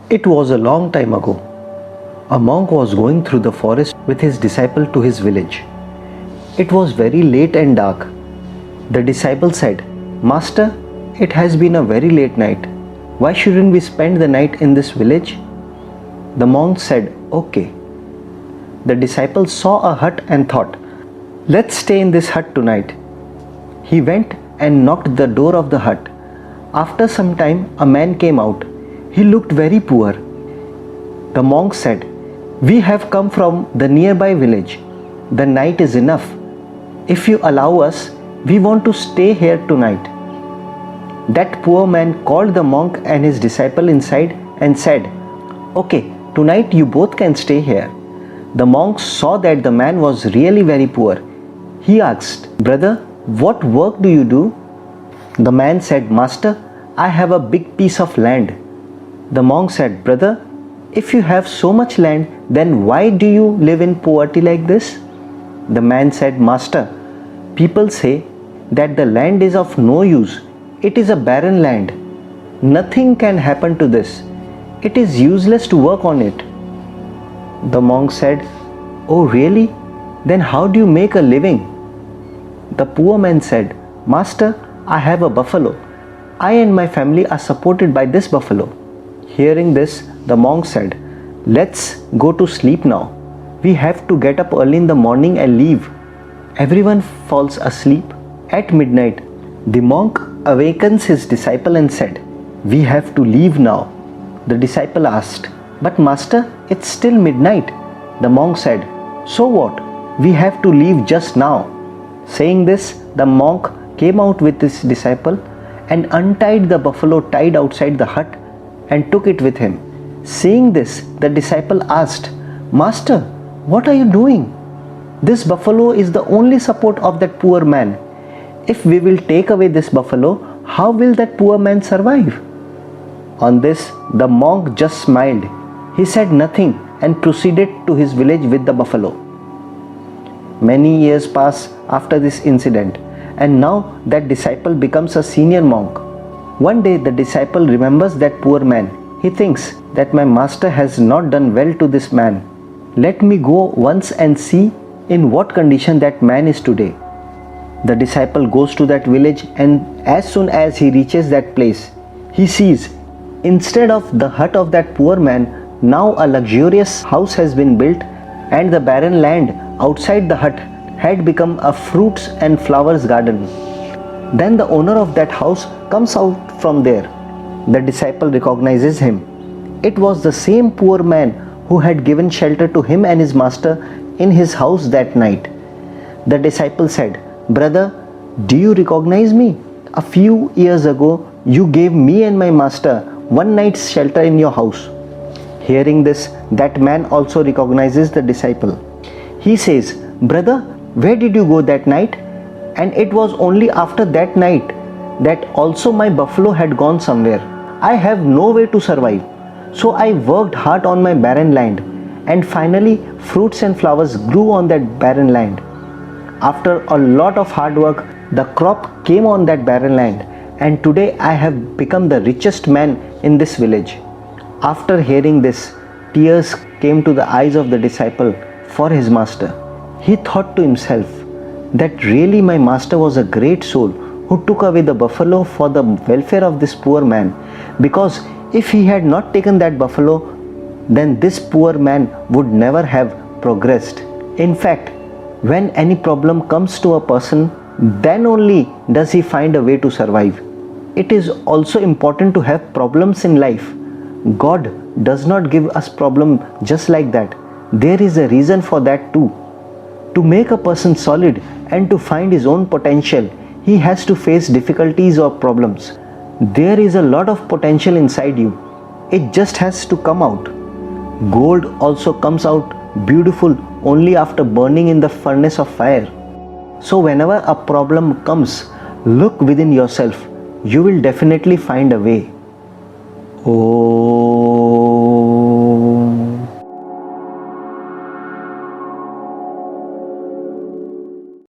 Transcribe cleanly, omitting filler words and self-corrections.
It was a long time ago. A monk was going through the forest with his disciple to his village. It was very late and dark. The disciple said, "Master, it has been a very late night. Why shouldn't we spend the night in this village?" The monk said, "Okay." The disciple saw a hut and thought, "Let's stay in this hut tonight." He went and knocked the door of the hut. After some time, a man came out. He looked very poor. The monk said, "We have come from the nearby village. The night is enough. If you allow us, we want to stay here tonight." That poor man called the monk and his disciple inside and said, "Okay, tonight you both can stay here." The monk saw that the man was really very poor. He asked, "Brother, what work do you do?" The man said, "Master, I have a big piece of land." The monk said, "Brother, if you have so much land, then why do you live in poverty like this?" The man said, "Master, people say that the land is of no use. It is a barren land. Nothing can happen to this. It is useless to work on it." The monk said, "Oh really? Then how do you make a living?" The poor man said, "Master, I have a buffalo. I and my family are supported by this buffalo." Hearing this, the monk said, "Let's go to sleep now. We have to get up early in the morning and leave." Everyone falls asleep. At midnight, the monk awakens his disciple and said, "We have to leave now." The disciple asked, "But master, it's still midnight." The monk said, "So what? We have to leave just now." Saying this, the monk came out with his disciple and untied the buffalo tied outside the hut and took it with him. Seeing this, the disciple asked, "Master, what are you doing? This buffalo is the only support of that poor man. If we will take away this buffalo, how will that poor man survive?" On this, the monk just smiled. He said nothing and proceeded to his village with the buffalo. Many years pass after this incident, and now that disciple becomes a senior monk. One day the disciple remembers that poor man. He thinks that my master has not done well to this man. Let me go once and see in what condition that man is today. The disciple goes to that village, and as soon as he reaches that place, he sees instead of the hut of that poor man, now a luxurious house has been built, and the barren land outside the hut had become a fruits and flowers garden. Then the owner of that house comes out from there. The disciple recognizes him. It was the same poor man who had given shelter to him and his master in his house that night. The disciple said, "Brother, do you recognize me? A few years ago, you gave me and my master one night's shelter in your house." Hearing this, that man also recognizes the disciple. He says, "Brother, where did you go that night?" And it was only after that night that also my buffalo had gone somewhere. I have no way to survive. So I worked hard on my barren land, and finally fruits and flowers grew on that barren land. After a lot of hard work, the crop came on that barren land, and today I have become the richest man in this village." After hearing this, tears came to the eyes of the disciple for his master. He thought to himself that really my master was a great soul who took away the buffalo for the welfare of this poor man, because if he had not taken that buffalo, then this poor man would never have progressed. In fact, when any problem comes to a person, then only does he find a way to survive. It is also important to have problems in life. God does not give us problem just like that. There is a reason for that too. To make a person solid and to find his own potential, he has to face difficulties or problems. There is a lot of potential inside you. It just has to come out. Gold also comes out beautiful only after burning in the furnace of fire. So whenever a problem comes, look within yourself. You will definitely find a way. Oh.